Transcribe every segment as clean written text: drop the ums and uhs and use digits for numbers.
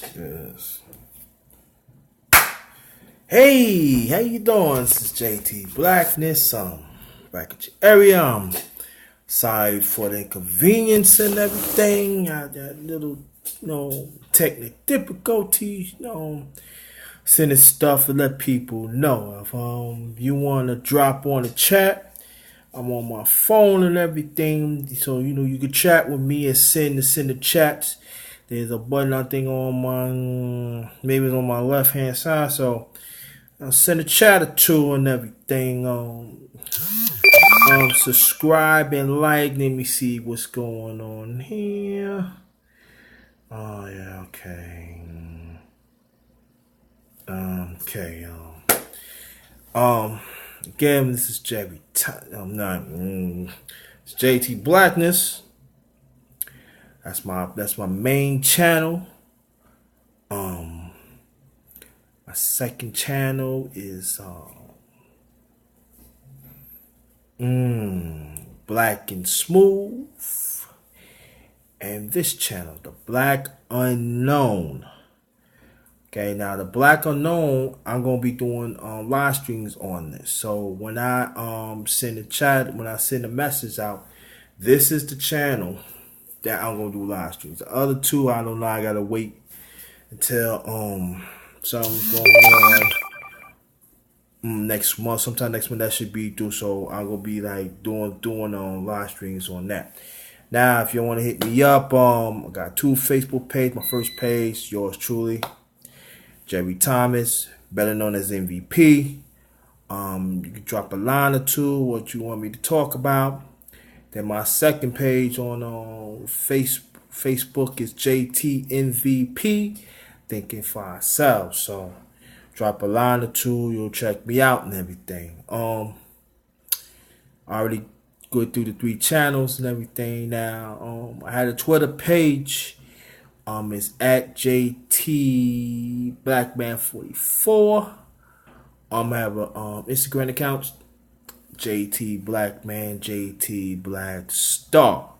Yes. Hey, how you doing? This is JT Blackness. Back at your area. Sorry for the inconvenience and everything. I got little, technical difficulties. Sending stuff to let people know. If you want to drop on the chat, I'm on my phone and everything. So you can chat with me and send the chats. There's a button I think on my maybe it's on my left hand side. So I'll send a chat or two and everything. Subscribe and like. Let me see what's going on here. Oh yeah, okay. Okay. Again, this is Jerry. I'm not. It's JT Blackness. That's my main channel. My second channel is Black and Smooth, and this channel, the Black Unknown. Okay, now the Black Unknown, I'm gonna be doing live streams on this. So when I send a message out, this is the channel that I'm gonna do live streams. The other two, I don't know. I gotta wait until something's going on next month. Sometime next month that should be through. So I'm gonna be like doing live streams on that. Now, if you want to hit me up, I got two Facebook pages. My first page, yours truly, Jerry Thomas, better known as MVP. You can drop a line or two, what you want me to talk about. Then my second page on Facebook is JTMVP, Thinking for Ourselves. So drop a line or two, you'll check me out and everything. I already go through the 3 channels and everything now. I had a Twitter page. It's at JT Blackman44. I have a Instagram account, JT Blackman, JT Black Star.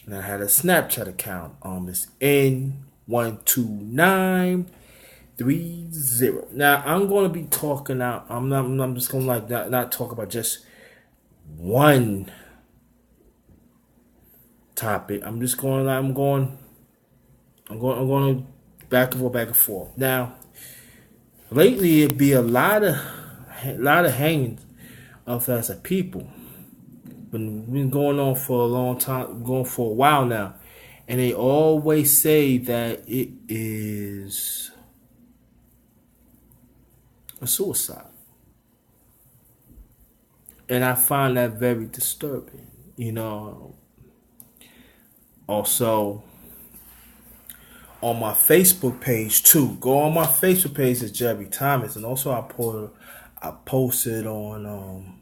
And I had a Snapchat account. It's N12930. Now I'm gonna be talking out. I'm just gonna not talk about just one topic. I'm going back and forth. Now, lately it be a lot of hangings of us as people. Been going on for a long time, going for a while now, and they always say that it is a suicide, and I find that very disturbing. Also, on my Facebook page too. Go on my Facebook page is Jerry Thomas, and also I posted on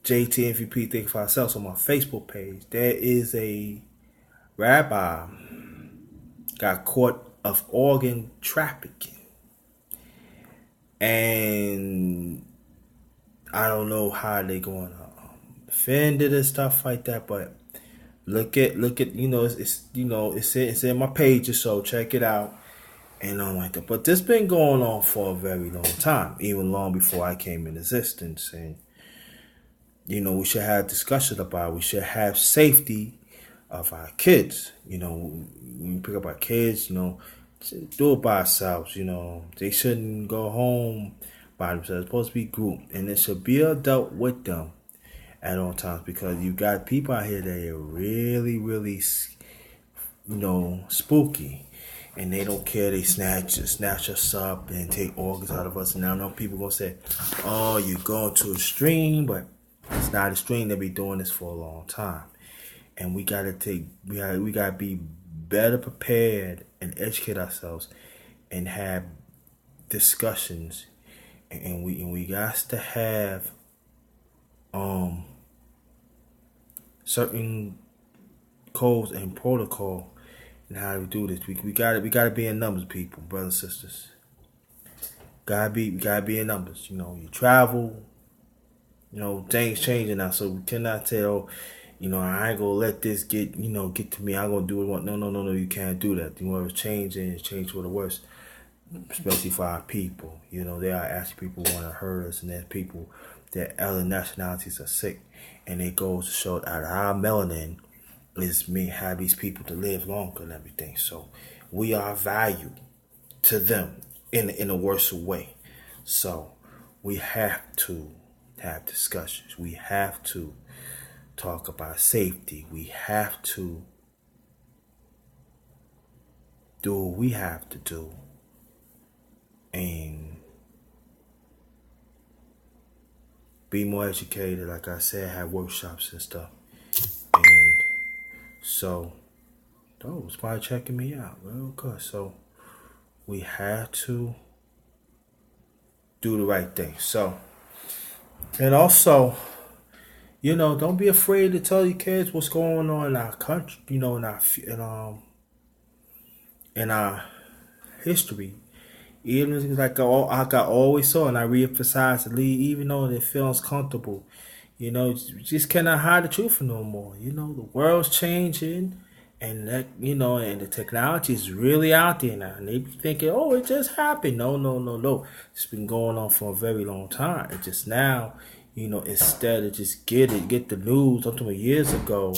JTMVP Think for Ourselves on my Facebook page. There is a rabbi got caught of organ trafficking, and I don't know how they going to defend it and stuff like that, but look at it's in my pages, so check it out and all like that. But this been going on for a very long time, even long before I came in existence. And we should have discussion about it. We should have safety of our kids. When we pick up our kids, do it by ourselves. They shouldn't go home by themselves. It's supposed to be grouped, and it should be an adult with them at all times, because you got people out here that are really, really, spooky, and they don't care. They snatch us up and take organs out of us. And now I know people gonna say, "Oh, you're going to extreme," but it's not extreme. They've been doing this for a long time, and we gotta be better prepared and educate ourselves, and have discussions, and we got to have certain codes and protocol and how we do this. We gotta be in numbers, people, brothers and sisters. We gotta be in numbers. You travel. Things changing now, so we cannot tell. I ain't gonna let this get to me. I'm gonna do it. No, you can't do that. What's changing is change for the worse, especially for our people. There are actually people who want to hurt us, and there's people that other nationalities are sick, and it goes to show that our melanin is me have these people to live longer and everything. So we are valued to them in a worse way. So we have to have discussions. We have to talk about safety. We have to do what we have to do and be more educated. Like I said, have workshops and stuff. And so those probably checking me out real good. So we have to do the right thing. So, and also, don't be afraid to tell your kids what's going on in our country, in our history. Even like I always saw, and I reemphasize, even though it feels comfortable, you just cannot hide the truth no more. The world's changing, and that and the technology is really out there now. And they be thinking, oh, it just happened. No. It's been going on for a very long time. It just now, instead of just get the news. I'm talking about years ago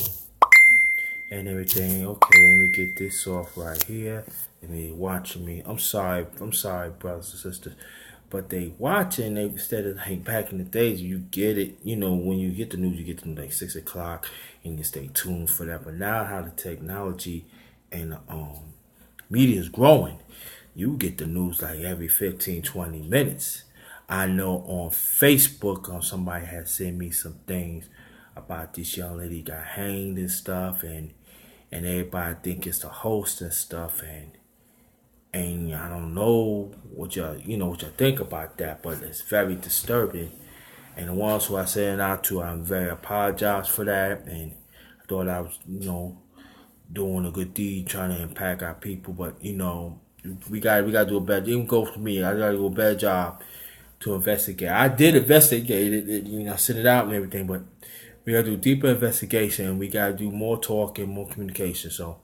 and everything. Okay, let me get this off right here. Let me watching me. I'm sorry, brothers and sisters. But they watching, they instead of like back in the days, you get it, when you get the news, you get to like 6 o'clock and you stay tuned for that. But now how the technology and media is growing, you get the news like every 15, 20 minutes. I know on Facebook, somebody had sent me some things about this young lady got hanged and stuff, and everybody think it's the host and stuff, and I don't know what y'all think about that, but it's very disturbing. And the ones who I said out to, I'm very apologize for that, and I thought I was doing a good deed, trying to impact our people, but we got to do a better. Even go for me, I got to do a better job to investigate. I did investigate it, send it out and everything, but we got to do deeper investigation, and we got to do more talk and more communication. So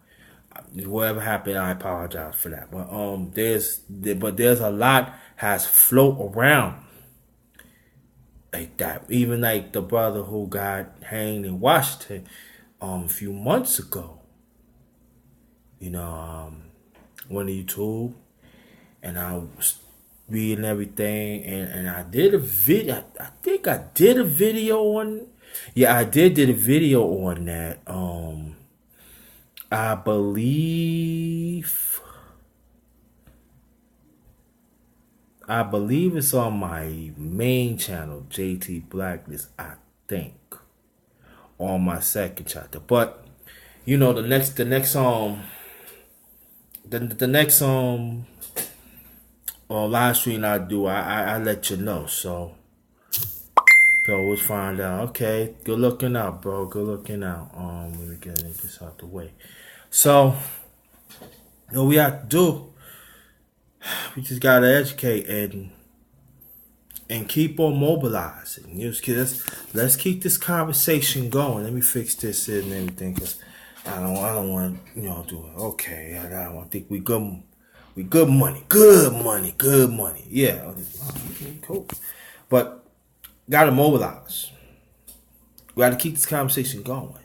whatever happened, I apologize for that. But there's a lot has float around like that. Even like the brother who got hanged in Washington a few months ago. Went to YouTube, and I was reading everything, and I did a video. I think I did a video on. Yeah, I did a video on that. I believe it's on my main channel, JT Blackness, I think. On my second chapter. But the next live stream I do, I let you know. So we'll find out. Okay, good looking out, bro. Good looking out. Let me get this out the way. So, what we have to do, we just gotta educate and keep on mobilizing. Let's keep this conversation going. Let me fix this and everything, cause I don't want to do it. Okay, I think we good money. Yeah, okay, cool. But gotta mobilize. We gotta keep this conversation going.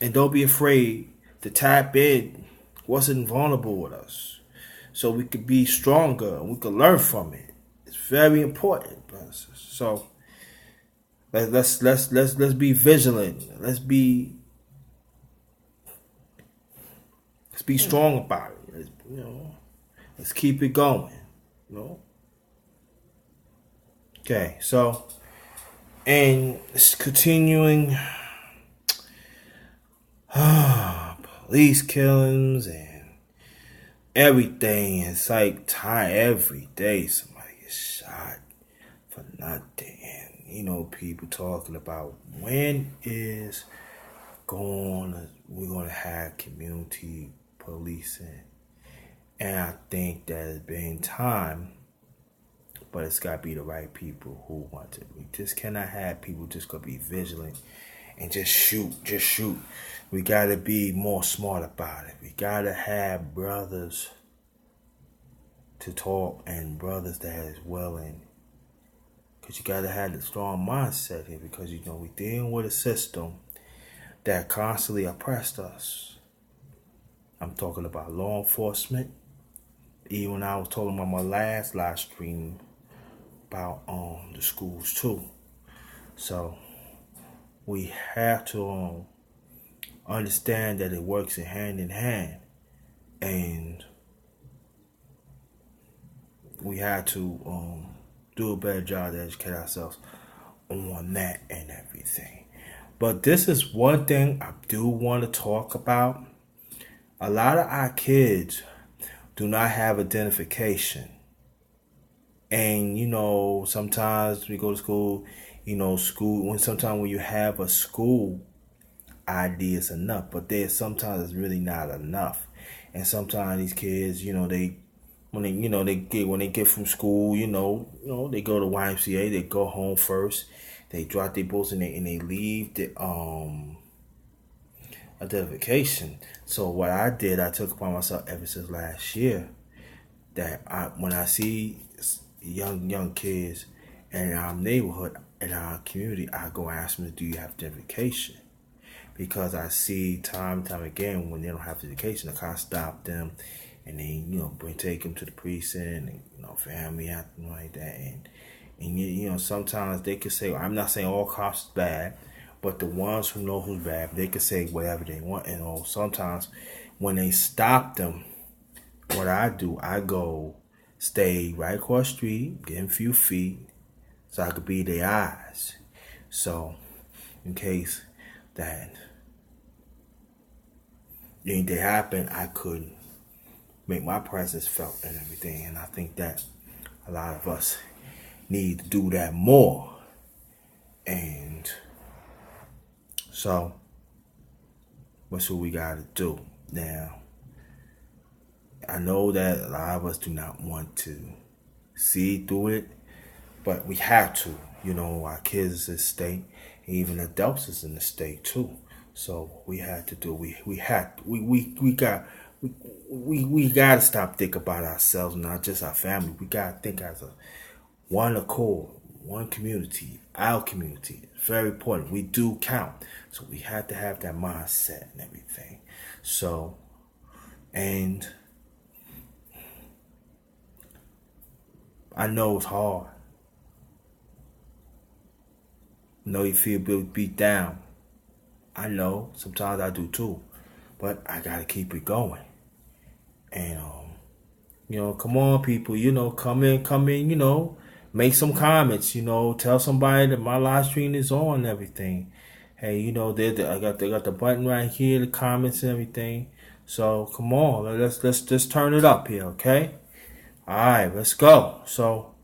And don't be afraid to tap in what's vulnerable with us, so we could be stronger and we could learn from it. It's very important, brothers. So let's be vigilant. Let's be strong about it. Let's keep it going. Okay, so and it's continuing. Police killings and everything. It's like every day somebody gets shot for nothing. And people talking about when is we're gonna have community policing. And I think that it's been time, but it's gotta be the right people who want it. We just cannot have people just gonna be vigilant and just shoot. We gotta be more smart about it. We gotta have brothers to talk and brothers that is willing. Because you gotta have the strong mindset here, because we dealing with a system that constantly oppressed us. I'm talking about law enforcement. Even when I was talking about my last live stream about the schools too. So we have to understand that it works hand in hand, and we have to do a better job to educate ourselves on that and everything. But this is one thing I do want to talk about. A lot of our kids do not have identification. And sometimes we go to school, sometimes when you have a school ID is enough, but there's sometimes it's really not enough. And sometimes these kids, when they get from school, they go to YMCA, they go home first, they drop their books and they leave the identification. So what I did, I took upon myself ever since last year, that when I see young kids in our neighborhood, in our community, I go ask them, do you have identification? Because I see time and time again when they don't have education, I kind of stop them and then take them to the precinct and family acting like that, and sometimes they could say, I'm not saying all cops is bad, but the ones who know who's bad, they could say whatever they want. And sometimes when they stop them, what I do, I go stay right across the street, get a few feet, so I could be their eyes. So in case that anything happened, I could make my presence felt and everything. And I think that a lot of us need to do that more. And so what's what we gotta do now? I know that a lot of us do not want to see through it, but we have to. Our kids is in the state, even adults is in the state too. So we had to do. We got to stop thinking about ourselves, not just our family. We got to think as a one accord, one community, our community. It's very important. We do count, so we have to have that mindset and everything. So, and I know it's hard. I know you feel beat down. I know sometimes I do too, but I gotta keep it going. And come on, people. Come in. Make some comments. Tell somebody that my live stream is on and everything. Hey, they got the button right here, the comments and everything. So come on, let's turn it up here, okay? All right, let's go. So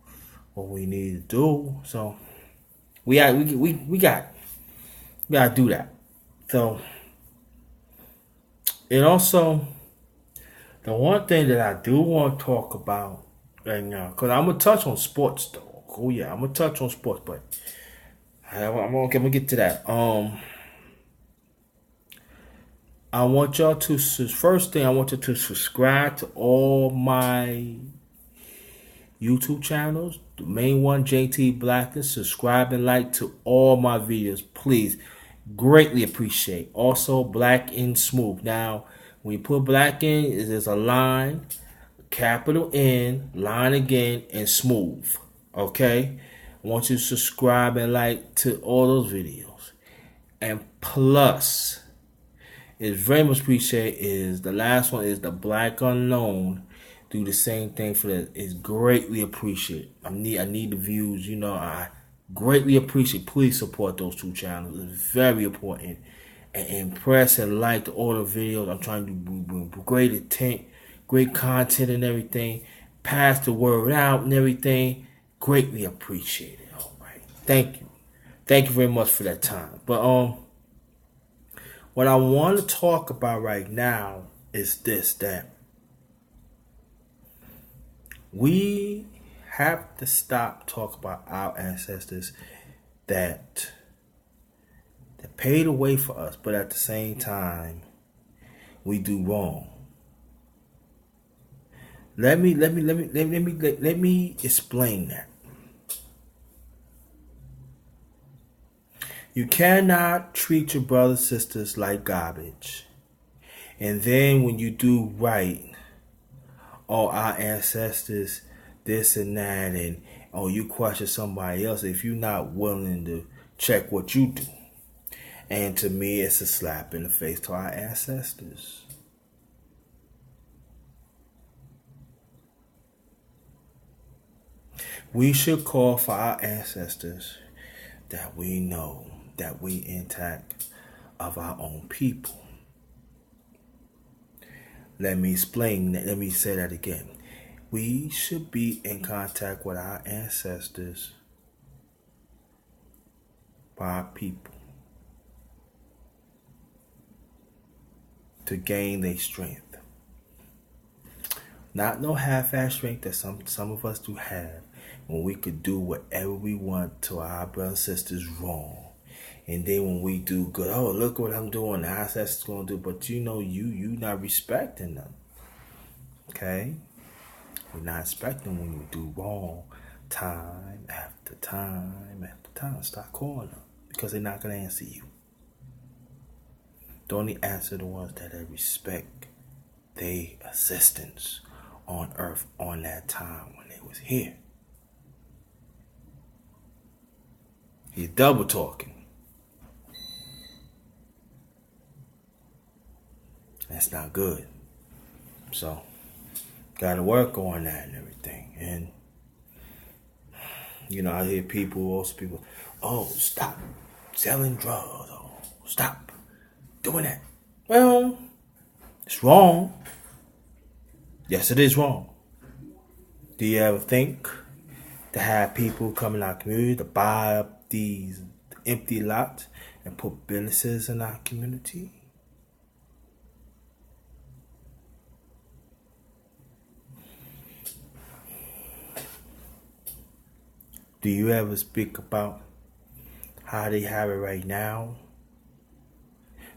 what we need to do, so we gotta do that. So, and also, the one thing that I do want to talk about right now, because I'm going to touch on sports, though. Oh, yeah, I'm going to touch on sports, but I'm going to get to that. I want y'all to, first thing, I want you to subscribe to all my YouTube channels. The main one, JT Blackness. Subscribe and like to all my videos, please. Greatly appreciate. Also, Black and Smooth. Now, when you put Black in, there's a line, capital N, line again, and Smooth. Okay? I want you to subscribe and like to all those videos. And plus, it's very much appreciated is the last one is the Black Unknown. Do the same thing for that. It's greatly appreciated. I need the views. I greatly appreciate. Please support those two channels. It's very important. And impress and like all the videos. I'm trying to do great intent, great content and everything. Pass the word out and everything. Greatly appreciated. All right. Thank you. Thank you very much for that time. But what I want to talk about right now is this, that we have to stop talking about our ancestors that that paid the way for us, but at the same time, we do wrong. Let me explain that. You cannot treat your brothers and sisters like garbage. And then when you do right, oh, our ancestors, this and that, and oh, you question somebody else if you're not willing to check what you do. And to me, it's a slap in the face to our ancestors. We should call for our ancestors that we know that we intact of our own people. Let me explain that. Let me say that again. We should be in contact with our ancestors by our people to gain their strength. Not no half-ass strength that some of us do have, when we could do whatever we want to our brothers and sisters wrong. And then when we do good, oh, look what I'm doing, the ancestors going to do. But you not respecting them. Okay? You're not respecting when you do wrong time after time after time. Stop calling them because they're not going to answer you. Don't only answer the ones that they respect their assistance on earth on that time when they was here. He's double talking. That's not good. So, gotta work on that and everything. And, I hear people, oh, stop selling drugs. Oh, stop doing that. Well, it's wrong. Yes, it is wrong. Do you ever think to have people come in our community to buy up these empty lots and put businesses in our community? Do you ever speak about how they have it right now?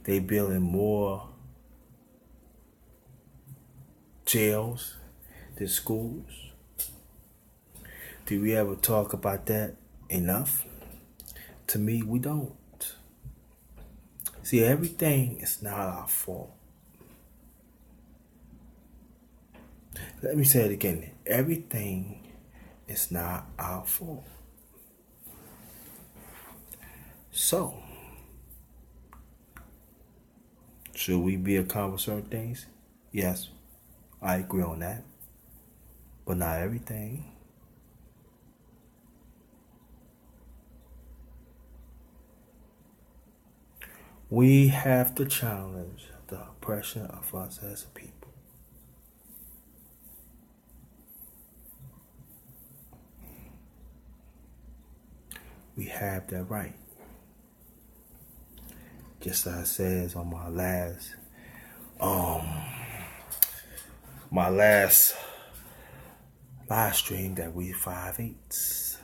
They building more jails than schools. Do we ever talk about that enough? To me, we don't. See, everything is not our fault. Let me say it again. Everything is not our fault. So, should we be accountable for certain things? Yes, I agree on that. But not everything. We have to challenge the oppression of us as a people. We have that right. Just as I said on my last live stream, that we 5/8.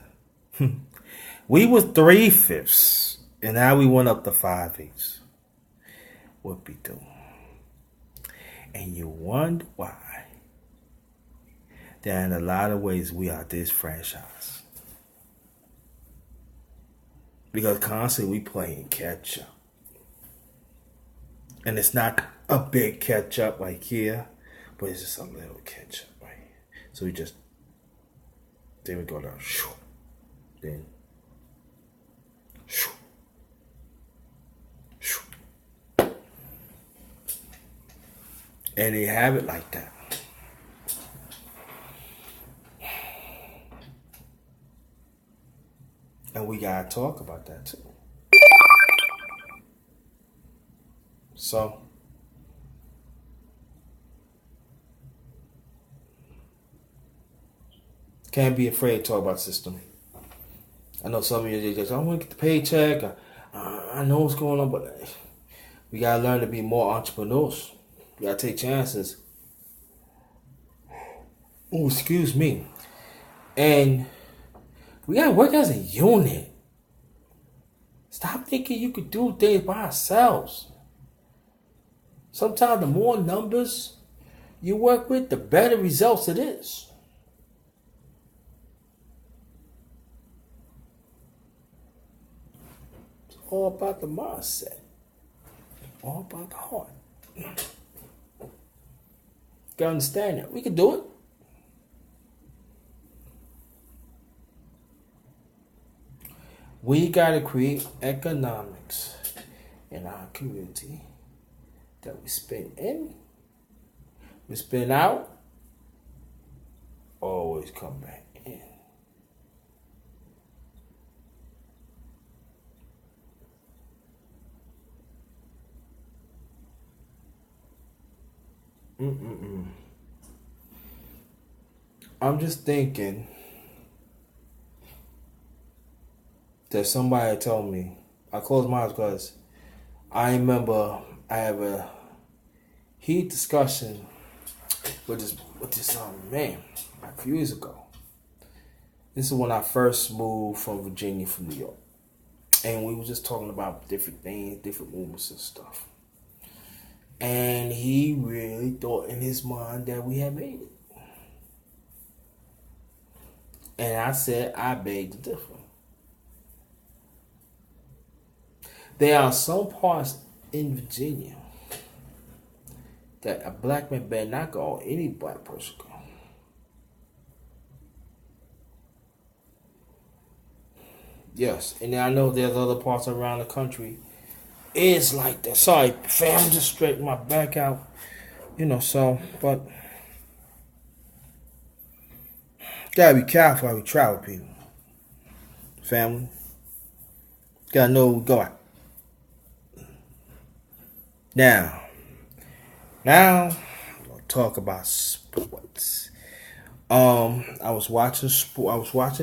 We was 3/5, and now we went up to 5/8. What we do? And you wonder why. That in a lot of ways we are disfranchised. Because constantly we playing catch up. And it's not a big catch up like here, but it's just a little catch up right here. So then we go down, then, and they have it like that. And we gotta talk about that too. So, can't be afraid to talk about the system. I know some of you just, I want to get the paycheck. I know what's going on, but we gotta learn to be more entrepreneurs. We gotta take chances. Oh, excuse me. And we gotta work as a unit. Stop thinking you could do things by ourselves. Sometimes the more numbers you work with, the better results it is. It's all about the mindset. All about the heart. You gotta understand that. We can do it. We gotta create economics in our community that we spend in, we spend out, always come back in. Mm-mm-mm. I'm just thinking that somebody told me. I closed my eyes because I remember I have a heat discussion with this man a few years ago. This is when I first moved from Virginia from New York, and we were just talking about different things, different movements and stuff. And he really thought in his mind that we had made it. And I said, I beg to differ. There are some parts in Virginia that a black man better not go, or any black person go. Yes, and I know there's other parts around the country. It's like that. Sorry, fam, just straighten my back out. But gotta be careful how we travel, people. Family. Gotta know where we're going. Now, we'll talk about sports. I was watching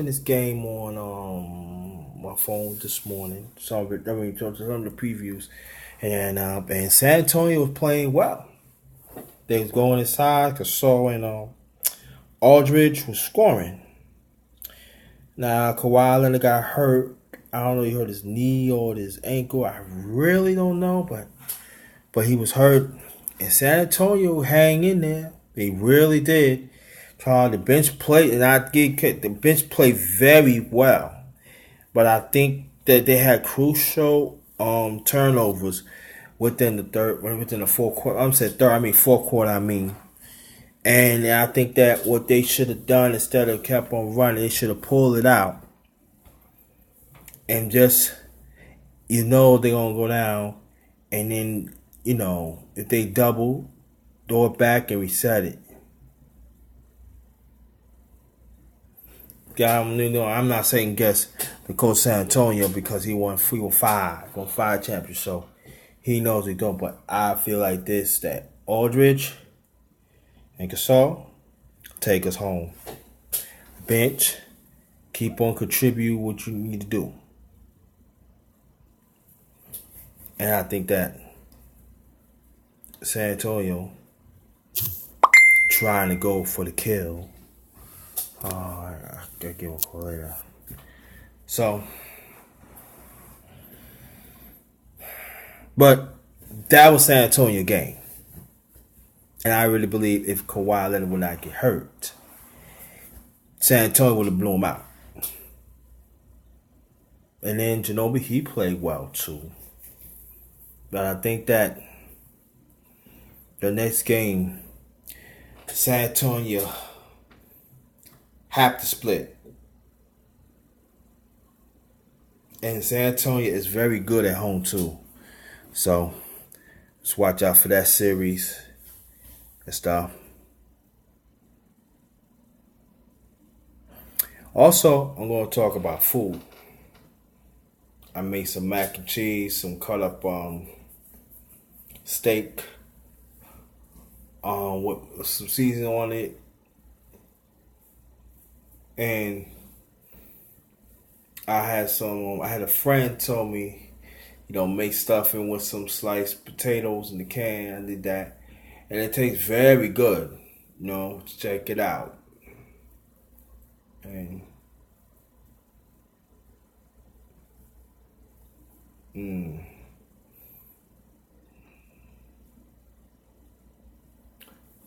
this game on my phone this morning. Some of the previews, and San Antonio was playing well. They was going inside. Gasol and Aldridge was scoring. Now Kawhi Leonard got hurt. I don't know, he hurt his knee or his ankle. I really don't know, but he was hurt. And San Antonio hang in there. They really did. The bench played, and the bench played very well. But I think that they had crucial turnovers within the fourth quarter. Fourth quarter. And I think that what they should have done, instead of kept on running, they should have pulled it out. And just, they're going to go down. And then, if they double, throw it back and reset it. I'm not saying guess the coach San Antonio because he won five championships, so he knows what he's doing. But I feel like that Aldridge and Gasol take us home. Bench, keep on contribute what you need to do. And I think that San Antonio trying to go for the kill. I gotta give him a call later. So, but that was San Antonio game. And I really believe if Kawhi Leonard would not get hurt, San Antonio would have blew him out. And then Ginobili, he played well too. But I think that the next game, San Antonio have to split. And San Antonio is very good at home too. So just watch out for that series and stuff. Also, I'm going to talk about food. I made some mac and cheese, some cut up steak with some seasoning on it. And I had a friend told me, make stuffing with some sliced potatoes in the can. I did that. And it tastes very good. Check it out. And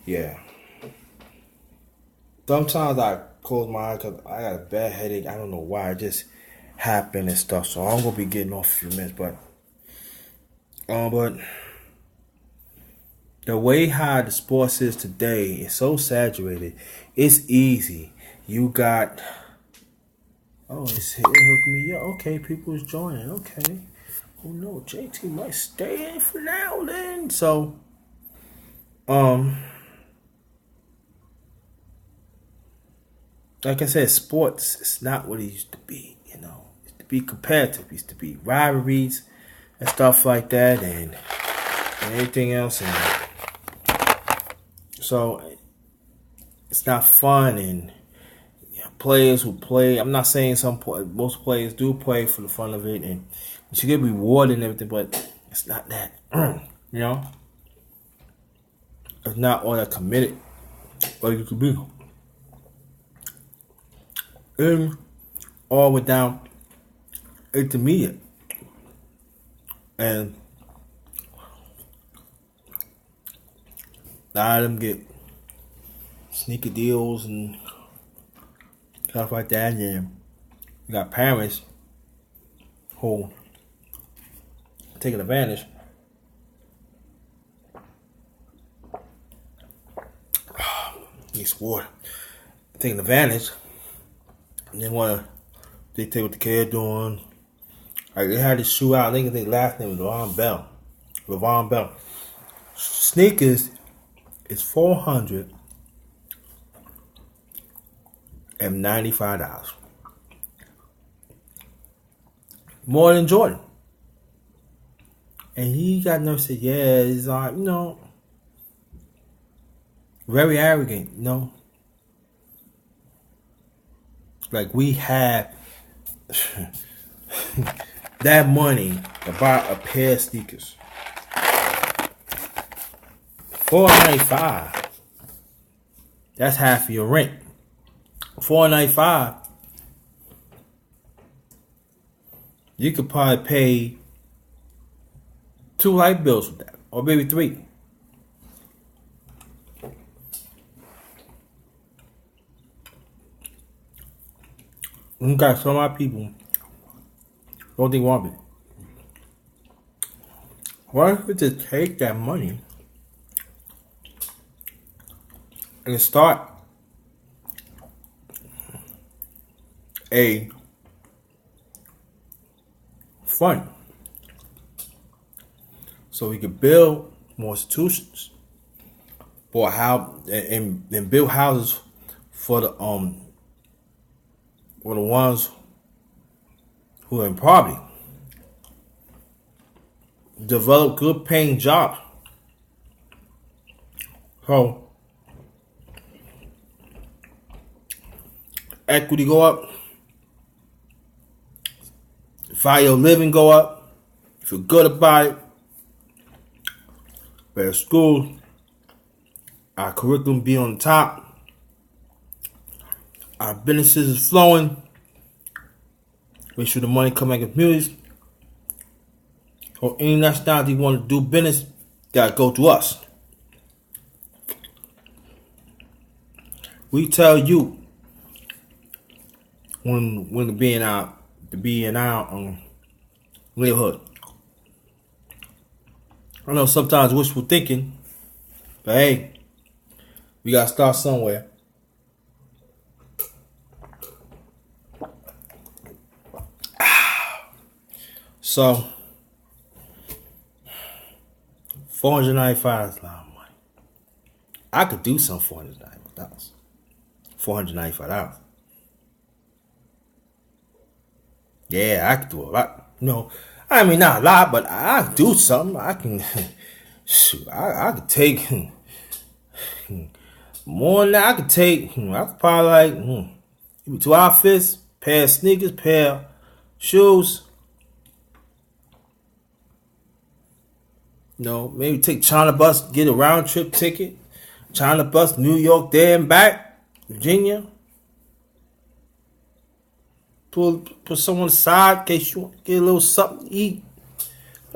Yeah. Sometimes I close my eyes because I got a bad headache. I don't know why. It just happened and stuff. So I'm gonna be getting off a few minutes, but the way how the sports is today is so saturated. It's easy. You got it hooked me up. Okay, people's joining. Okay. Oh no, JT might stay in for now then. So um like I said, sports is not what it used to be, It used to be competitive, it used to be rivalries and stuff like that and everything else and so it's not fun and players who play. I'm not saying most players do play for the fun of it, and you should get rewarded and everything, but it's not that. you know, it's not all that committed like it could be. And all without intermediate, and a lot of them get sneaker deals and stuff like that. And then you got parents who taking advantage. Needs water. Taking advantage. And they want to dictate what the kid doing. Like they had this shoe out. I think their last name was Lavon Bell. Lavon Bell. Sneakers is $495. More than Jordan. And he got no said, yeah, it's like, very arrogant, Like we have that money to buy a pair of sneakers. $495. That's half of your rent. $495. You could probably pay 2 light bills with that, or maybe 3. You got some of my people don't think want it. Why don't we just take that money and start a fund so we could build more institutions for how and build houses for the ones who are in poverty. Develop good paying jobs. So equity go up, value of living go up, feel good about it. Better schools, our curriculum be on the top, our businesses is flowing, make sure the money come back in communities. Or any nationality want to do business, gotta go to us. We tell you when to be in our neighborhood. I know sometimes wishful thinking, but hey, we gotta start somewhere. So $495 is a lot of money. I could do some $495. $495. Yeah, I could do a lot. I mean not a lot, but I could do something. I can shoot. I could take more than that. I could take. I could probably like 2 outfits, pair of sneakers, pair of shoes. Maybe take China bus, get a round trip ticket. China bus, New York, there and back, Virginia. Put someone aside in case you want to get a little something to eat.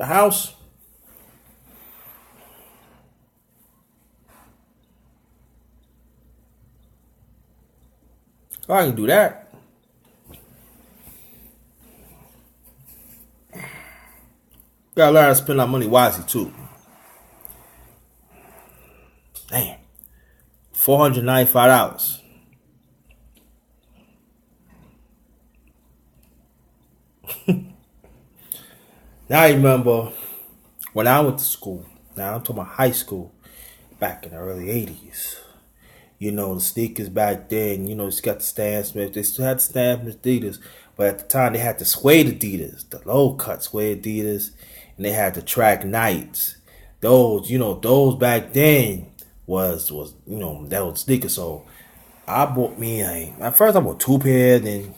the house. Oh, I can do that. Gotta learn how to spend our money wisely too. Damn. $495. Now I remember when I went to school. Now I'm talking about high school back in the early 80s. You know, the sneakers back then, you know, it's got the Stan Smith. They still had the Stan Smith Adidas. But at the time, they had the suede Adidas, the low cut suede Adidas. And they had the track Knights. Those, you know, those back then was you know, that was sneakers. So I bought me at first I bought two pair, then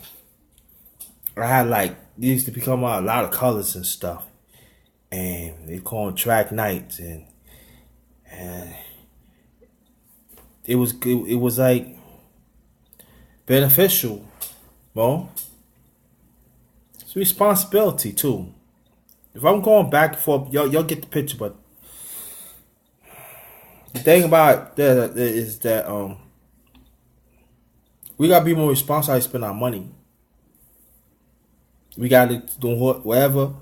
I had like, these used to become a lot of colors and stuff. And they call them track Knights. And it was like beneficial. Well, it's a responsibility too. If I'm going back and forth, y'all get the picture. But the thing about that is that we gotta be more responsible how we spend our money. We gotta do whatever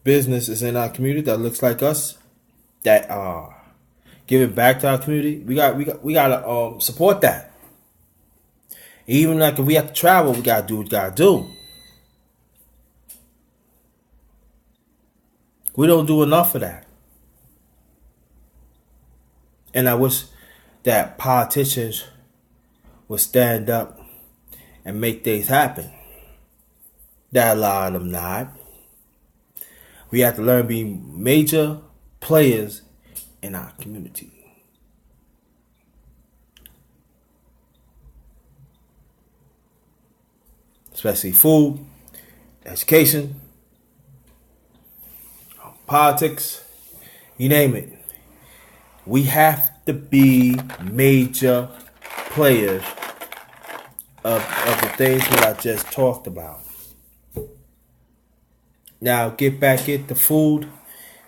business is in our community that looks like us, that giving back to our community. We gotta support that. Even like if we have to travel, we gotta do what we gotta do. We don't do enough of that. And I wish that politicians would stand up and make things happen. That a lot of them not. We have to learn to be major players in our community. Especially food, education, politics, you name it. We have to be major players of the things that I just talked about. Now, get back into food.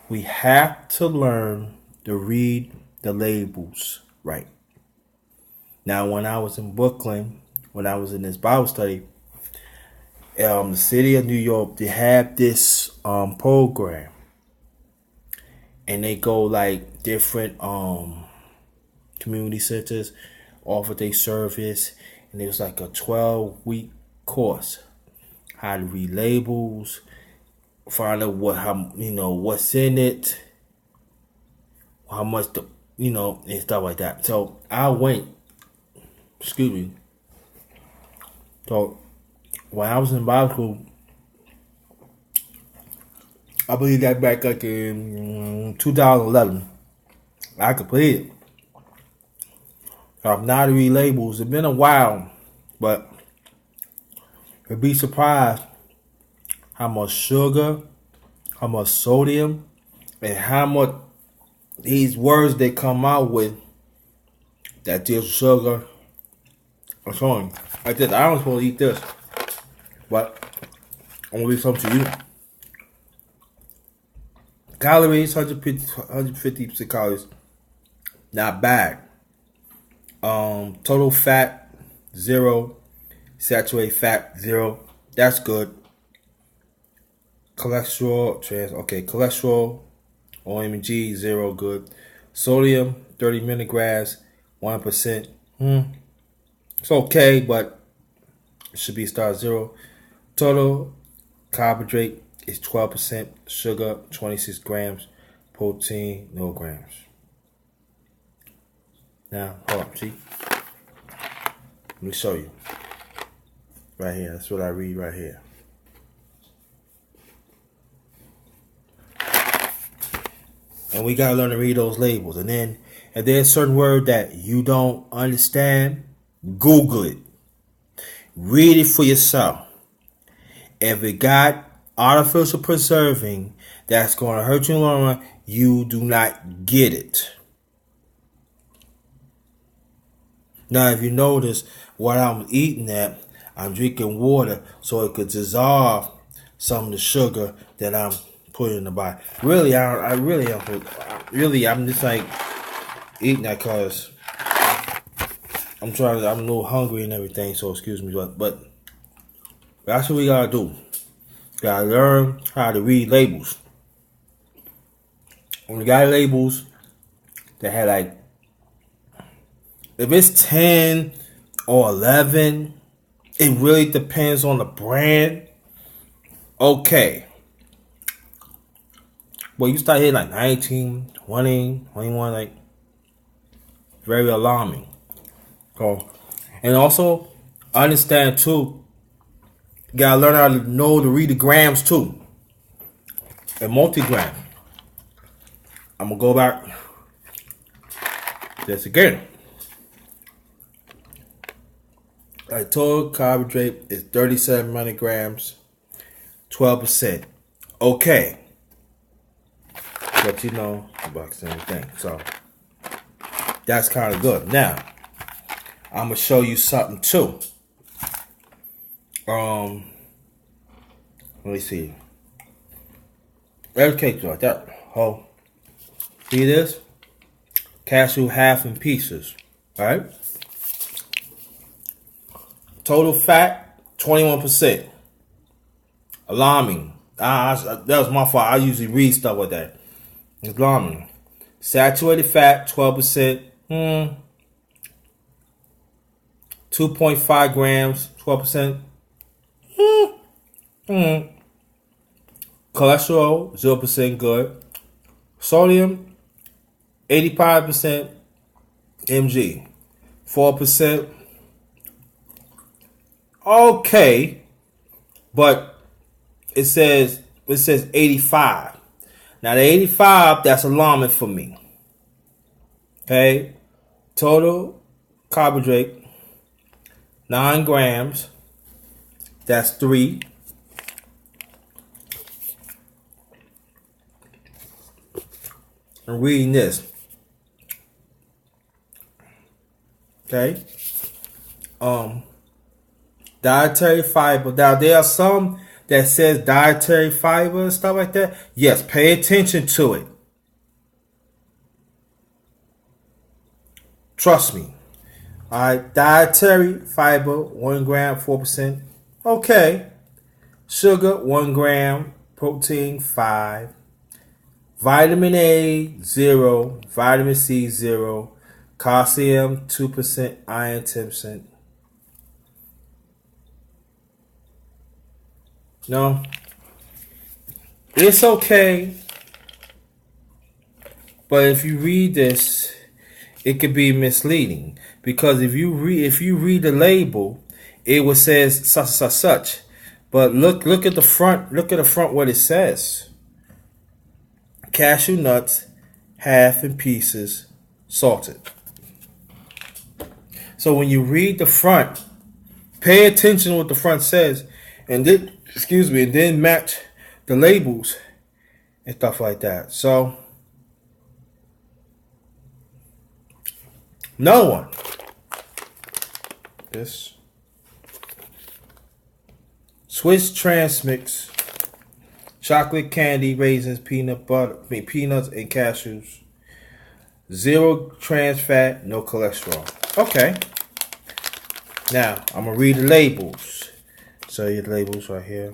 We have to learn to read the labels right. Now, when I was in Brooklyn, when I was in this Bible study, the city of New York, they have this program. And they go like different community centers, offer their service. And it was like a 12-week course. How to read labels, find out what's in it, how much and stuff like that. So I went, So when I was in Bible school, I believe that back like in 2011, I completed. I'm not to read labels. It's been a while, but you'd be surprised how much sugar, how much sodium, and how much these words they come out with that deals with sugar. I'm showing like this. I don't supposed to eat this, but I'm gonna read something to you. Calories, 150% calories. Not bad. Total fat, 0. Saturated fat, 0. That's good. Cholesterol, cholesterol, OMG, 0, good. Sodium, 30 milligrams, 1%. It's okay, but it should be star 0. Total carbohydrate is 12%, sugar 26 grams, protein, no grams. Now, hold on, see? Let me show you. Right here, that's what I read right here. And we gotta learn to read those labels. And then, if there's a certain word that you don't understand, Google it. Read it for yourself. If it got artificial preserving that's going to hurt you in the long run, you do not get it. Now, if you notice what I'm eating I'm drinking water so it could dissolve some of the sugar that I'm put it in the body. Really, I'm just like eating that because I'm a little hungry and everything. So excuse me, but that's what we gotta do. Gotta learn how to read labels. When we got labels that had like, if it's 10 or 11, it really depends on the brand. Okay. Well, you start hitting like 19, 20, 21, like very alarming. So, and also understand too, you gotta learn how to know to read the grams too. And multi-gram. I'm gonna go back this again. Like total carbohydrate is 37 milligrams, 12%. Okay. But you know about the same thing. So that's kind of good. Now, I'm gonna show you something too. Let me see. Okay, like that. Oh, see this? Cashew half in pieces. Alright? Total fat, 21%. Alarming. That was my fault. I usually read stuff like that. It's alarming. Saturated fat, 12%. 2.5 grams, 12%. Cholesterol, 0% good. Sodium, 85% mg. 4%. Okay. But it says 85. Now the 85, that's alarming for me. Okay. Total carbohydrate, 9 grams. That's 3. I'm reading this. Okay. Dietary fiber. Now there are some that says dietary fiber and stuff like that. Yes, pay attention to it. Trust me. Alright, dietary fiber, 1 gram, 4%. Okay. Sugar, 1 gram. Protein, 5. Vitamin A, 0. Vitamin C, 0. Calcium, 2%. Iron, 10%. No. It's okay. But if you read this, it could be misleading. Because if you read the label, it will says such. But look at the front. Look at the front what it says. Cashew nuts, half in pieces, salted. So when you read the front, pay attention to what the front says, and then match the labels and stuff like that. So no one. This Swiss Transmix, chocolate candy, raisins, peanuts and cashews. 0 trans fat, no cholesterol. Okay. Now I'm gonna read the labels. So your labels right here.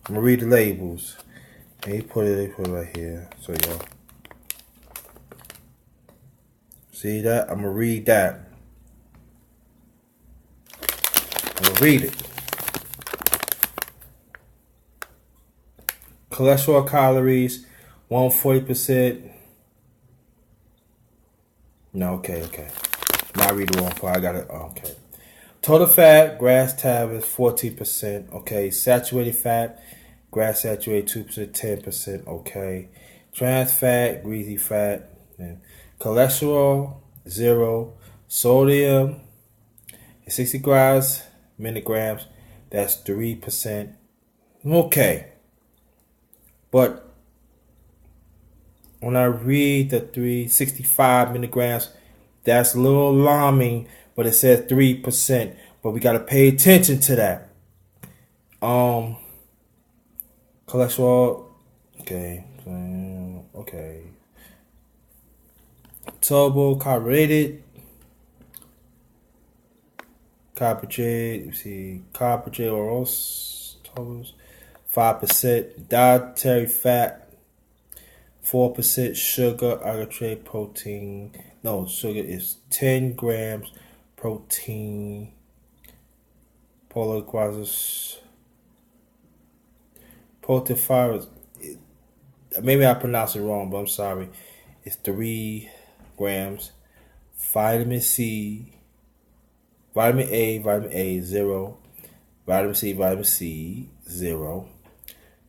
I'm gonna read the labels. And they put it right here. So y'all see that? I'm gonna read that. I'm gonna read it. Cholesterol calories, 140%. No, okay. I read the wrong part. I got it. Okay. Total fat, grass tab is 14%. Okay. Saturated fat, grass saturated 2%, 10%. Okay. Trans fat, greasy fat. And cholesterol, 0. Sodium, 60 milligrams. That's 3%. Okay. But when I read the 365 milligrams, that's a little alarming, but it says 3%. But we got to pay attention to that. Um, cholesterol. Okay. Okay. Turbo carbureted. Carbohydrate. See, carbohydrate or 5% dietary fat, 4% sugar, aggregate protein. No, sugar is 10 grams protein. Polar quasis. Protein fibers. Maybe I pronounced it wrong, but I'm sorry. It's 3 grams. Vitamin C, vitamin A, 0. Vitamin C, 0.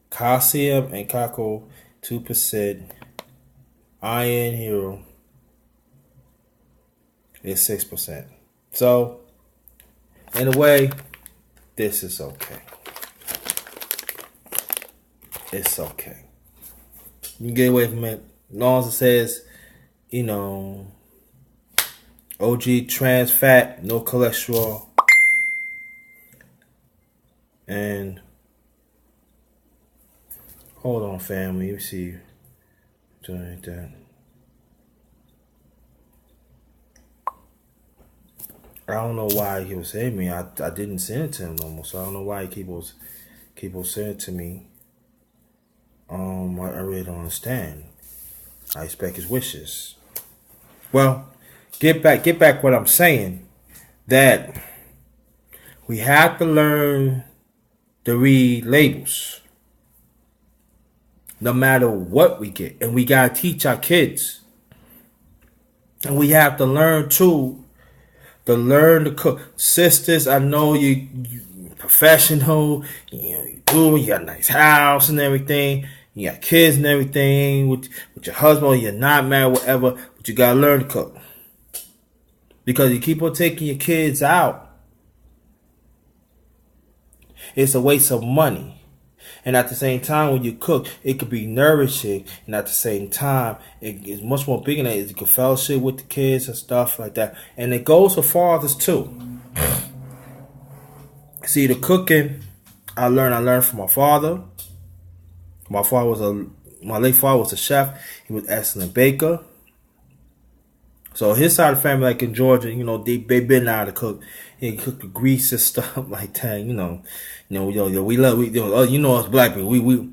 Calcium and cocoa, 2%. Iron here is 6%. So, in a way, this is okay. It's okay. You can get away from it as long as it says, OG trans fat, no cholesterol, and hold on, family. Let me see. Something like that. I don't know why he was saying me. I didn't send it to him no more, so I don't know why he keep on sending it to me. I really don't understand. I expect his wishes. Well, get back what I'm saying. That we have to learn to read labels, no matter what we get, and we gotta teach our kids, and we have to learn too. To learn to cook, sisters. I know you professional. You got a nice house and everything. You got kids and everything with your husband. You're not married, whatever. But you gotta learn to cook because you keep on taking your kids out. It's a waste of money. And at the same time, when you cook, it could be nourishing. And at the same time, it's much more bigger than that. You can fellowship with the kids and stuff like that. And it goes for fathers too. See, the cooking, I learned from my father. My late father was a chef. He was an excellent baker. So his side of the family, like in Georgia, they been out to cook. He cook the grease and stuff like that. We love us black people. We love,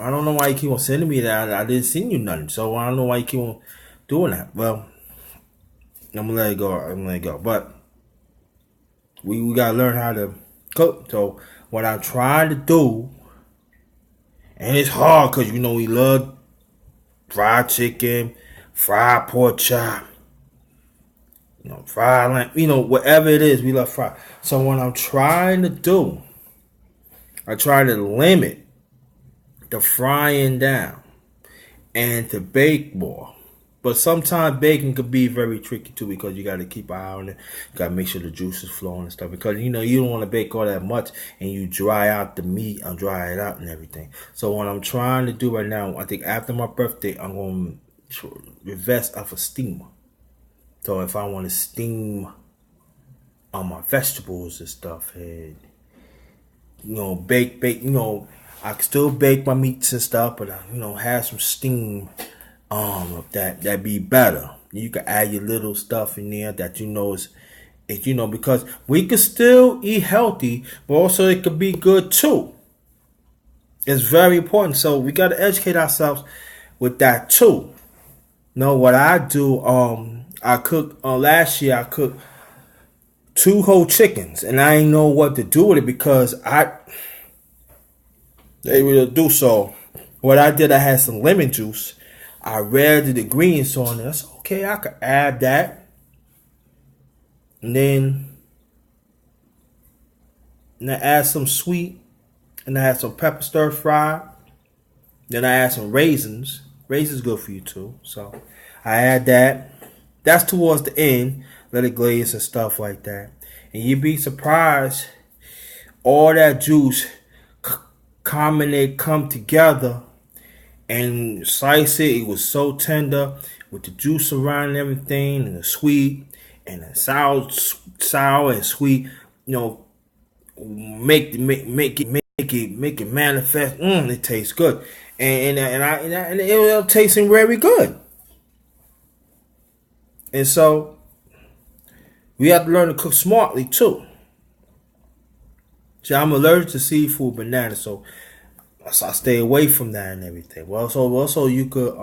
I don't know why you keep on sending me that. I didn't send you nothing, so I don't know why you keep on doing that. Well, I'm gonna let it go. But we gotta learn how to cook. So what I'm trying to do, and it's hard because we love fried chicken, fried pork chop, fried lamb, whatever it is, we love fried. So what I'm trying to do, I try to limit the frying down and to bake more. But sometimes baking could be very tricky too because you got to keep an eye on it. You got to make sure the juice is flowing and stuff because you don't want to bake all that much and you dry out the meat and dry it out and everything. So what I'm trying to do right now, I think after my birthday, I'm going to invest off a steamer. So if I want to steam on my vegetables and stuff, and bake, I can still bake my meats and stuff, but have some steam. That'd be better. You can add your little stuff in there that is because we could still eat healthy, but also it could be good too. It's very important. So we gotta educate ourselves with that too. What I do, I cooked last year. I cooked 2 whole chickens, and I didn't know what to do with it because they will do so. What I did, I had some lemon juice. I read the ingredients on it. I said, okay, I could add that. And then I add some sweet. And I had some pepper stir fry. Then I add some raisins. Raisins good for you too. So I add that. That's towards the end. Let it glaze and stuff like that. And you'd be surprised. All that juice come together. And slice it. It was so tender with the juice around and everything, and the sweet and the sour and sweet. make it manifest. It tastes good, and it'll tasting very good. And so we have to learn to cook smartly too. See, I'm allergic to seafood, banana, so I stay away from that and everything. Well, so also you could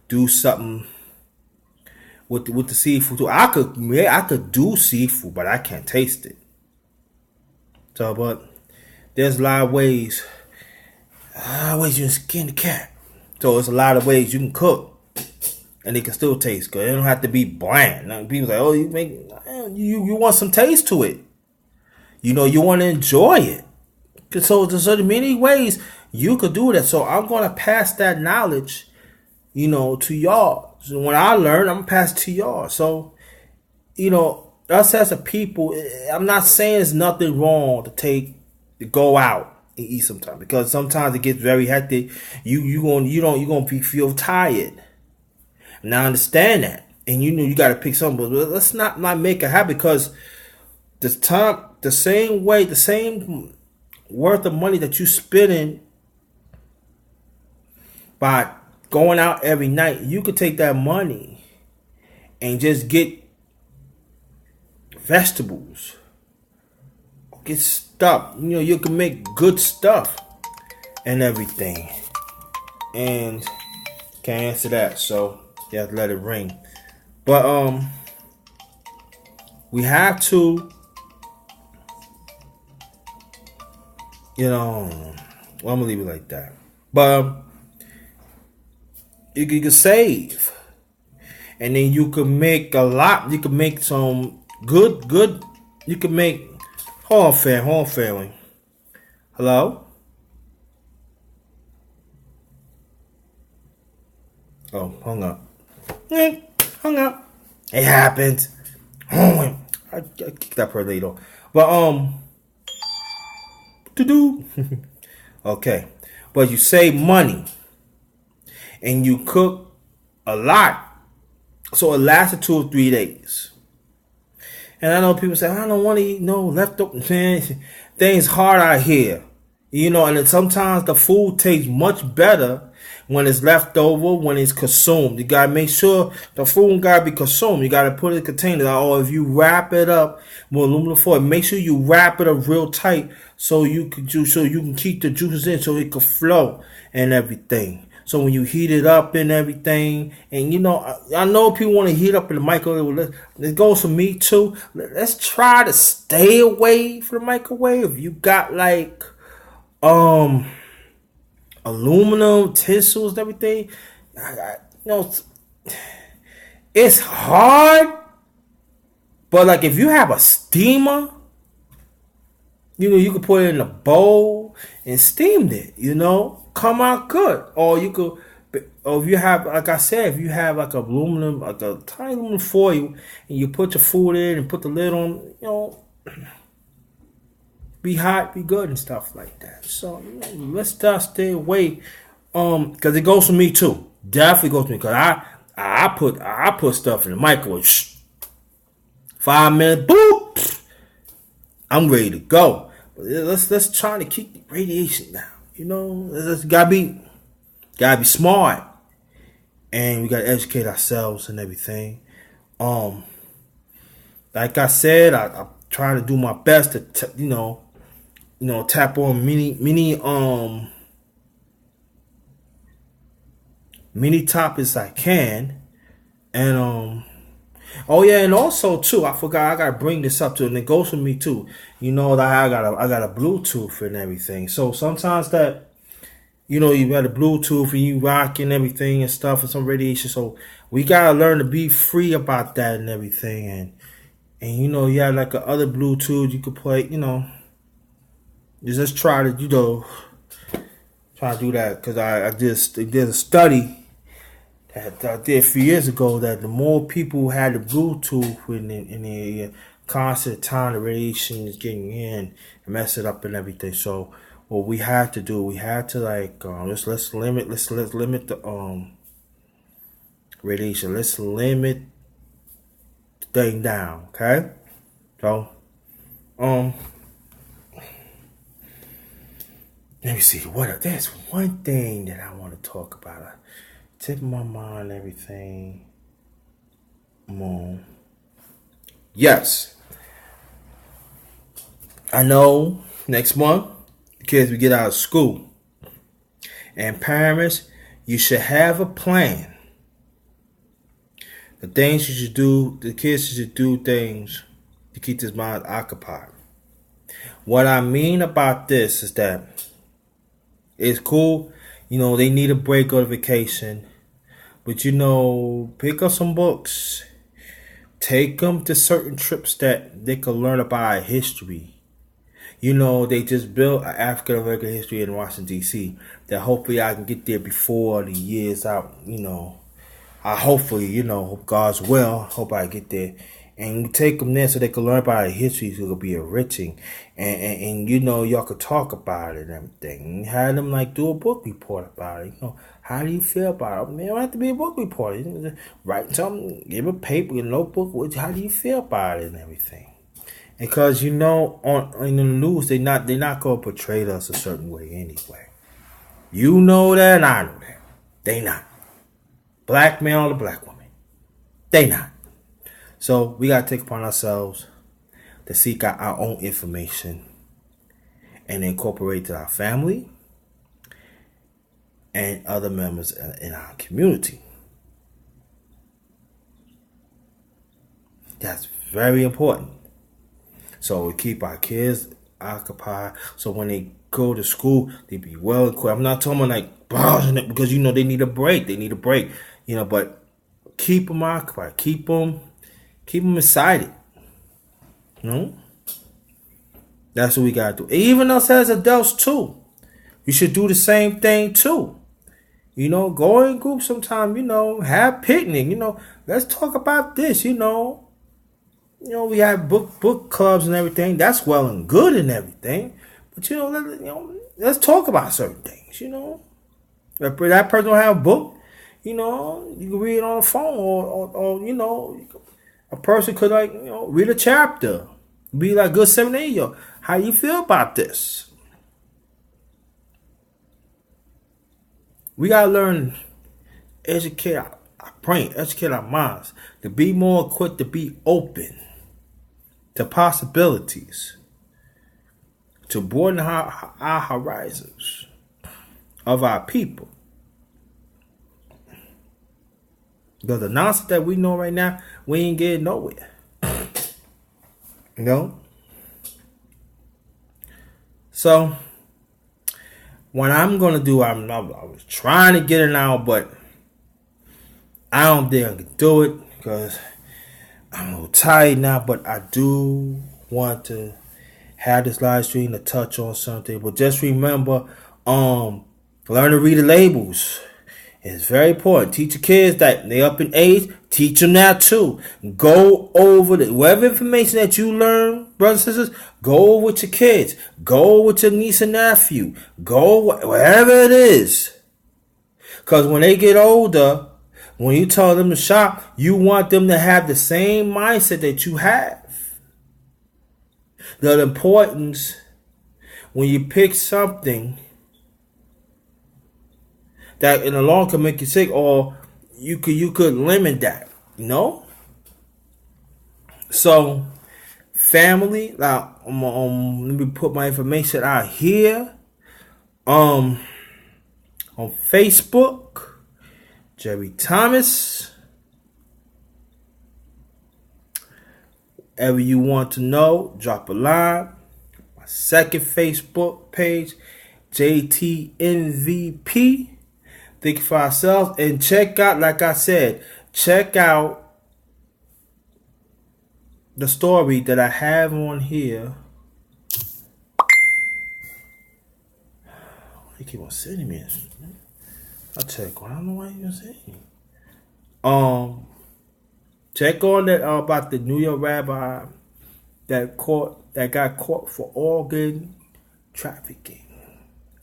do something with the seafood too. I could do seafood, but I can't taste it. So, but there's a lot of ways you can skin the cat. So it's a lot of ways you can cook, and it can still taste good. It don't have to be bland. Like, people say, "Oh, you want some taste to it. You want to enjoy it." So there's many ways you could do that. So I'm gonna pass that knowledge, to y'all. So when I learn, I'm gonna pass it to y'all. So us as a people, I'm not saying there's nothing wrong to go out and eat sometimes, because sometimes it gets very hectic. You feel tired, and I understand that, and you got to pick something. But let's not make a habit, because the same worth of money that you spending by going out every night, you could take that money and just get vegetables, get stuff. You can make good stuff and everything. And can't answer that, so you have to let it ring. But we have to, well, I'm gonna leave it like that. But you can save, and then you can make a lot. You can make some good. You can make. Hold on, family. Hello. Oh, hung up. Hung up. It happens. I kicked that per later. But to do. Okay, but you save money, and you cook a lot, so it lasted 2 or 3 days. And I know people say, I don't want to eat no leftover. Things hard out here. And then sometimes the food tastes much better when it's left over, when it's consumed. You got to make sure the food got to be consumed. You got to put it in containers. Or if you wrap it up with aluminum foil, make sure you wrap it up real tight so you can keep the juices in, so it can flow and everything. So when you heat it up and everything, and I know people want to heat up in the microwave. It goes for me too. Let's try to stay away from the microwave. You got like aluminum utensils and everything. It's hard, but like if you have a steamer, you can put it in a bowl and steam it. Come out good. Or if you have, like I said, if you have like a tiny aluminum foil, and you put your food in and put the lid on, be hot, be good and stuff like that. So let's just stay away, because it goes for me too. Definitely goes for me, because I put stuff in the microwave. 5 minutes, boop, I'm ready to go. But let's try to keep the radiation down. Let's gotta be smart, and we gotta educate ourselves and everything. Like I said, I'm trying to do my best to tap on many topics I can, and oh yeah, and also too, I forgot, I gotta bring this up too, and it goes for me too. That I got a Bluetooth and everything. So sometimes that you got a Bluetooth and you rocking everything and stuff and some radiation. So we gotta learn to be free about that and everything. And you have like a other Bluetooth you could play. You just try to try to do that, because I did a study that I did a few years ago, that the more people had the Bluetooth in the constant time, the radiation is getting in and mess it up and everything. So what we had to do, we had to let's limit the radiation. Let's limit the thing down, okay? So Let me see. There's one thing that I want to talk about. Tip of my mind, everything. Yes, I know. Next month, the kids will get out of school, and parents, you should have a plan. The things you should do, the kids should do things to keep their mind occupied. What I mean about this is that it's cool, they need a break or a vacation, but pick up some books, take them to certain trips that they can learn about history. They just built an African American history in Washington D.C. that hopefully I can get there before the year's out. I hopefully, God's will, hope I get there. And take them there so they can learn about history, so it'll be enriching. And y'all could talk about it and everything. And have them, do a book report about it. How do you feel about it? Man, it don't have to be a book report. Write something, give a paper, a notebook. How do you feel about it and everything? Because, on in the news, they're not going to portray us a certain way anyway. You know that and I know that. They not. Black man or black woman. They not. So we got to take upon ourselves to seek out our own information and incorporate to our family and other members in our community. That's very important. So we keep our kids occupied. So when they go to school, they be well equipped. I'm not talking about because they need a break. They need a break. But keep them occupied. Keep them excited. That's what we gotta do. Even us as adults too, we should do the same thing too. Go in groups sometime. Have picnic. Let's talk about this. We have book clubs and everything. That's well and good and everything. But let's talk about certain things. If that person don't have a book, you can read it on the phone, or a person could read a chapter. Be like good 7 8 year. How you feel about this? We gotta learn, educate our brain, educate our minds to be more equipped, to be open to possibilities, to broaden our horizons of our people. Because the nonsense that we know right now, we ain't getting nowhere. So, what I'm going to do, I was trying to get it out, but I don't think I can do it because I'm a little tired now, but I do want to have this live stream to touch on something. But just remember, learn to read the labels. It's very important. Teach your kids that they up in age. Teach them that too. Go over whatever information that you learn, brothers and sisters. Go with your kids. Go with your niece and nephew. Go wherever it is. Because when they get older, when you tell them to shop, you want them to have the same mindset that you have. The importance when you pick something that in the long can make you sick, or you could limit that, So, family, now let me put my information out here. On Facebook, Jerry Thomas. Whatever you want to know, drop a line. My second Facebook page, JTNVP. Think for ourselves and check out, like I said, check out the story that I have on here. They keep on sending me this. I'll check on. I don't know why you're saying. Check on that about the New York rabbi that got caught for organ trafficking.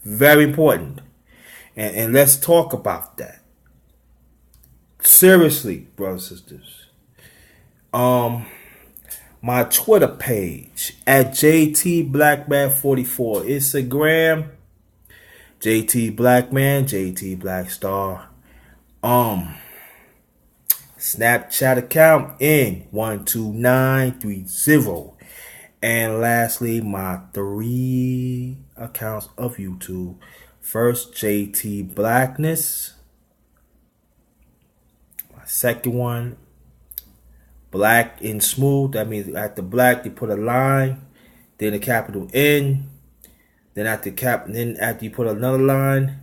Very important. And let's talk about that. Seriously, brothers and sisters. My Twitter page at JTBlackman44. Instagram JT Blackman, JT Blackstar. Snapchat account in 12930. And lastly, my 3 accounts of YouTube. First, JT Blackness. My second one, Black and Smooth. That means after black, you put a line, then a capital N. Then after you put another line,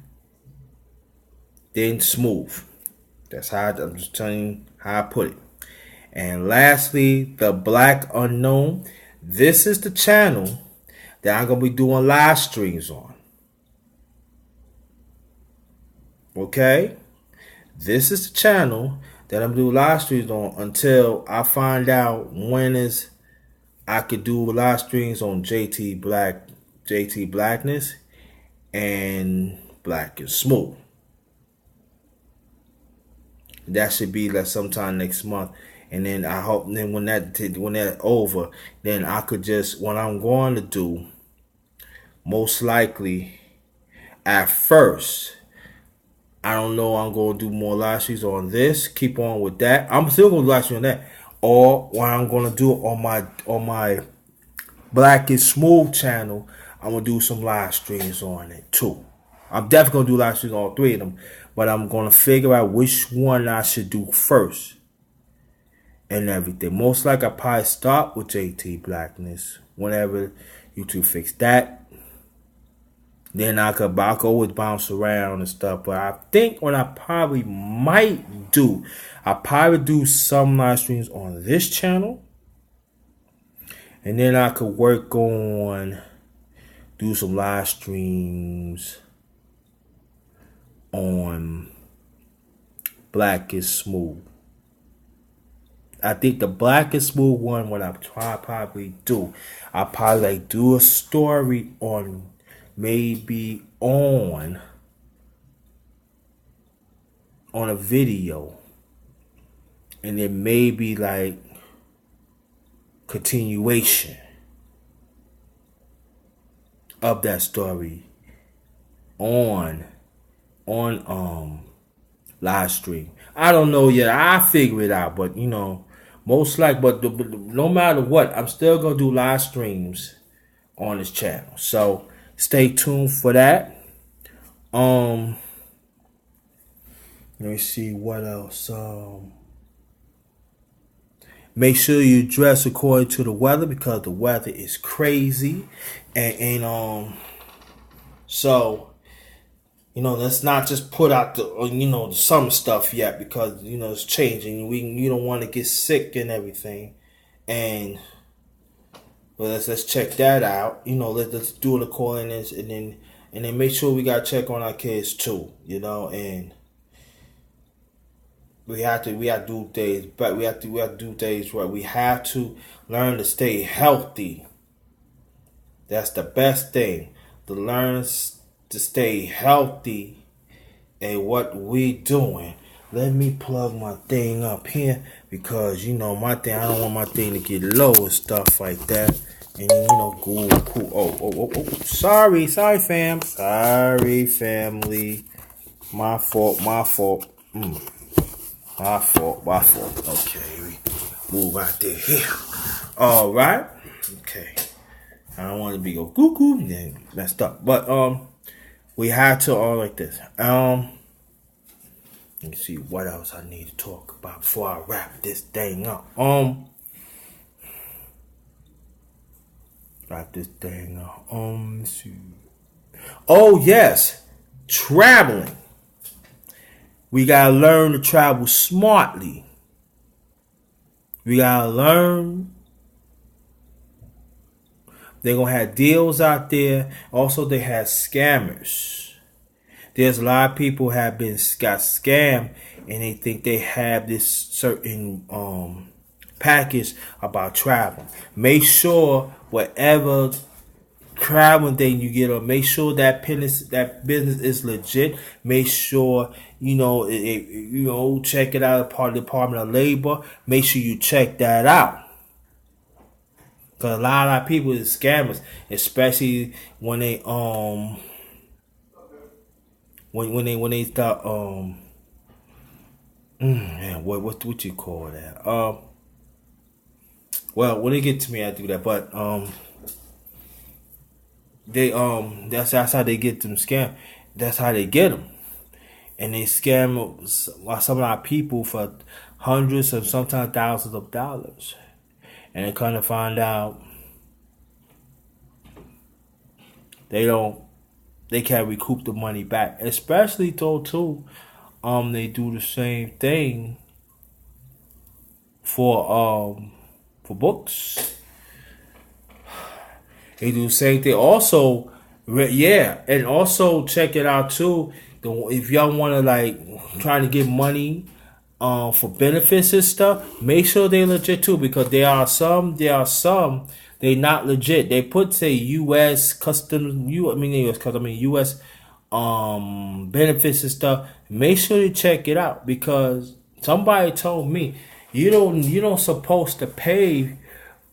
then smooth. That's how I'm just telling you how I put it. And lastly, the Black Unknown. This is the channel that I'm gonna be doing live streams on. Okay? This is the channel that I'm doing live streams on until I find out I could do live streams on JT Blackness, and Black and Smooth. That should be like sometime next month. And then I hope then when that's over, then I could just, what I'm going to do, most likely at first, I don't know, I'm going to do more live streams on this. Keep on with that. I'm still going to live stream on that. Or what I'm going to do on my Black and Smooth channel, I'm going to do some live streams on it too. I'm definitely going to do live streams on all 3 of them. But I'm going to figure out which one I should do first. And everything. Most likely I'll probably start with JT Blackness. Whenever YouTube fix that. Then I could always bounce around and stuff. But I think what I probably might do, I'll probably do some live streams on this channel. And then I could work on do some live streams on Black is Smooth. I think the Black and Smooth one, what I probably do, I probably do a story on, maybe on a video, and then maybe like continuation of that story on live stream. I don't know yet. I'll figure it out, but most likely, but no matter what, I'm still gonna do live streams on this channel. So stay tuned for that. Let me see what else. Make sure you dress according to the weather, because the weather is crazy, and so let's not just put out the summer stuff yet, because it's changing. You don't want to get sick and everything, and let's check that out. Let's do it according, and then make sure we gotta check on our kids too. And we have to do things, but we have to do things right. We have to learn to stay healthy. That's the best thing, to learn to stay healthy. And what we doing? Let me plug my thing up here, because my thing, I don't want my thing to get low and stuff like that. And cool. Oh. Sorry, fam. Sorry, family. My fault. My fault. Okay, we move out there here. All right. Okay. I don't want to be go cuckoo and then messed up, but we have to all like this. Let me see what else I need to talk about before I wrap this thing up. Wrap this thing up. Let's see. Oh yes, traveling. We gotta learn to travel smartly. We gotta learn. They're gonna have deals out there. Also, they have scammers. There's a lot of people got scammed, and they think they have this certain package about traveling. Make sure whatever traveling thing you get, or make sure that business is legit. Make sure check it out. Part of the Department of Labor. Make sure you check that out. Because a lot of people is scammers, especially when they when they start man, what you call that? Well, when they get to me, I do that. But they that's how they get them scam. That's how they get them, and they scam some of our people for hundreds of sometimes thousands of dollars, and they kind of find out they don't they can't recoup the money back. Especially though too, they do the same thing for books. They do the same thing. Also, yeah, and also check it out too. If y'all want to like trying to get money, for benefits and stuff, make sure they legit too, because there are some they not legit. They put say U.S. custom, U.S. Benefits and stuff. Make sure you check it out, because somebody told me you don't supposed to pay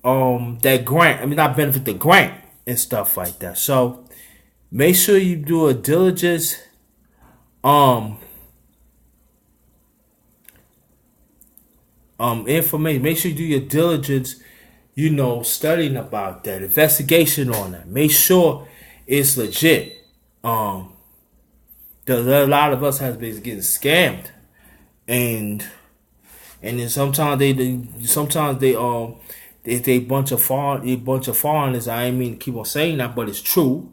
that grant. I mean, not benefit, the grant and stuff like that. So make sure you do a diligence um information. Make sure you do your diligence, studying about that, investigation on that. Make sure it's legit. Um a lot of us has been getting scammed, and then sometimes they bunch of foreigners. I ain't mean to keep on saying that, but it's true.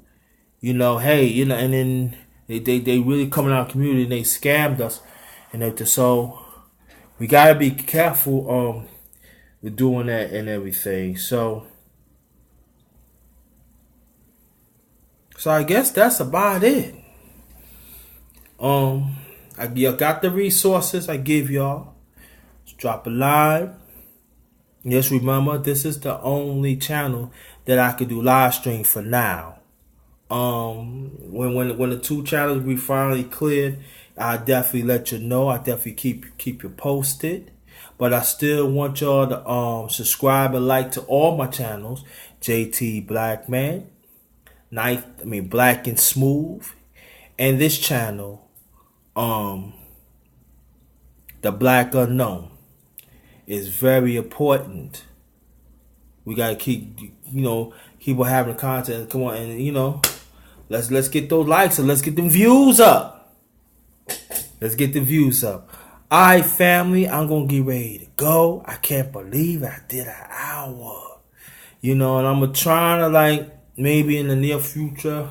Hey, and then they really coming out of the community and they scammed us and everything. So we gotta be careful with doing that and everything. So I guess that's about it. I got the resources I give y'all. Just drop a line. Just remember, this is the only channel that I could do live stream for now. When the two channels be finally cleared, I definitely let you know. I definitely keep you posted. But I still want y'all to subscribe and like to all my channels. JT Blackman, Black and Smooth, and this channel, the Black Unknown, is very important. We gotta keep on having content. Come on, and let's get those likes and let's get them views up. Let's get the views up. Alright, family, I'm gonna get ready to go. I can't believe I did an hour. And I'm trying to, like, maybe in the near future,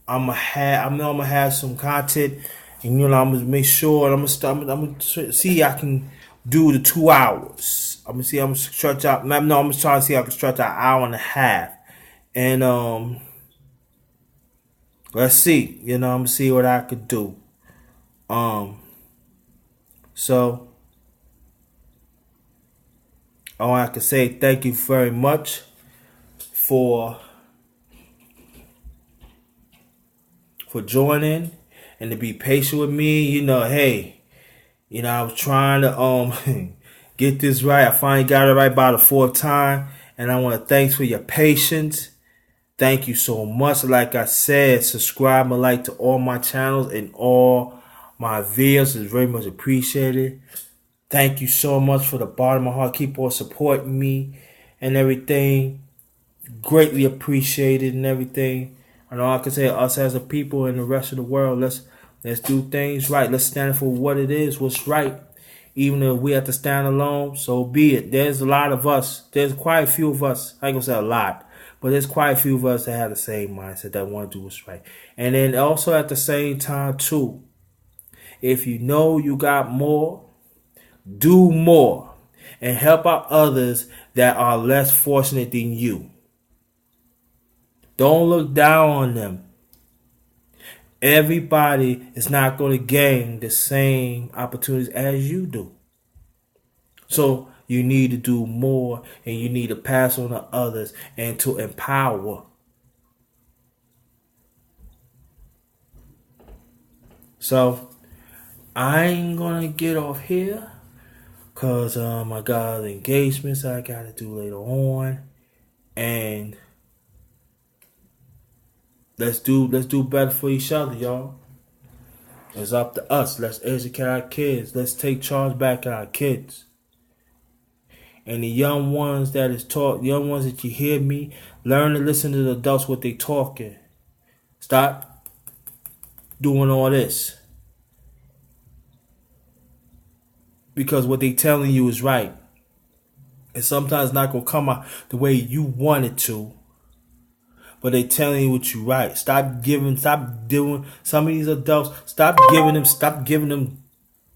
I know I'm gonna have some content, and I'm gonna make sure, and I'm gonna see I can do the 2 hours. I'm gonna stretch out. No, I'm gonna try to see if I can stretch out an hour and a half, and let's see. I'm gonna see what I could do. So all I can say, thank you very much for joining and to be patient with me. Hey, I was trying to get this right. I finally got it right by the fourth time, and I want to thanks for your patience. Thank you so much. Like I said, subscribe and like to all my channels and all my videos is very much appreciated. Thank you so much for the bottom of my heart. Keep on supporting me and everything. Greatly appreciated and everything. And all I can say, us as a people and the rest of the world, let's do things right. Let's stand for what it is, what's right. Even if we have to stand alone, so be it. There's a lot of us. There's quite a few of us. I ain't gonna say a lot, but there's quite a few of us that have the same mindset, that want to do what's right. And then also at the same time too, if you know you got more, do more and help out others that are less fortunate than you. Don't look down on them. Everybody is not going to gain the same opportunities as you do. So you need to do more, and you need to pass on to others and to empower. So I ain't going to get off here, because I got engagements I got to do later on. And let's do better for each other, y'all. It's up to us. Let's educate our kids. Let's take charge back of our kids. And the young ones that is taught, the young ones that you hear me, learn to listen to the adults what they talking. Stop doing all this. Because what they telling you is right. And sometimes not gonna come out the way you want it to. But they telling you what you right. Stop doing some of these adults, stop giving them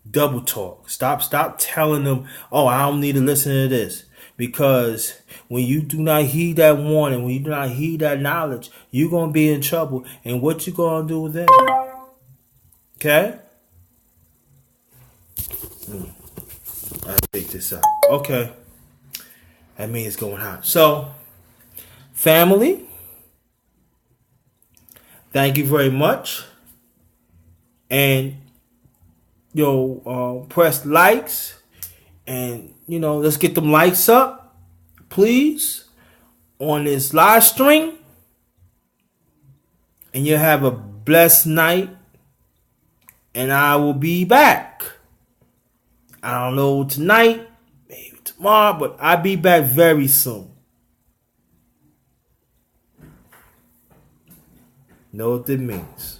double talk. Stop telling them, oh, I don't need to listen to this. Because when you do not heed that warning, when you do not heed that knowledge, you're gonna be in trouble. And what you gonna do then? Okay? I take this out. Okay. That means it's going hot. So, family, thank you very much. And press likes, and let's get them likes up, please, on this live stream. And you have a blessed night. And I will be back. I don't know tonight, maybe tomorrow, but I'll be back very soon. Know what that means.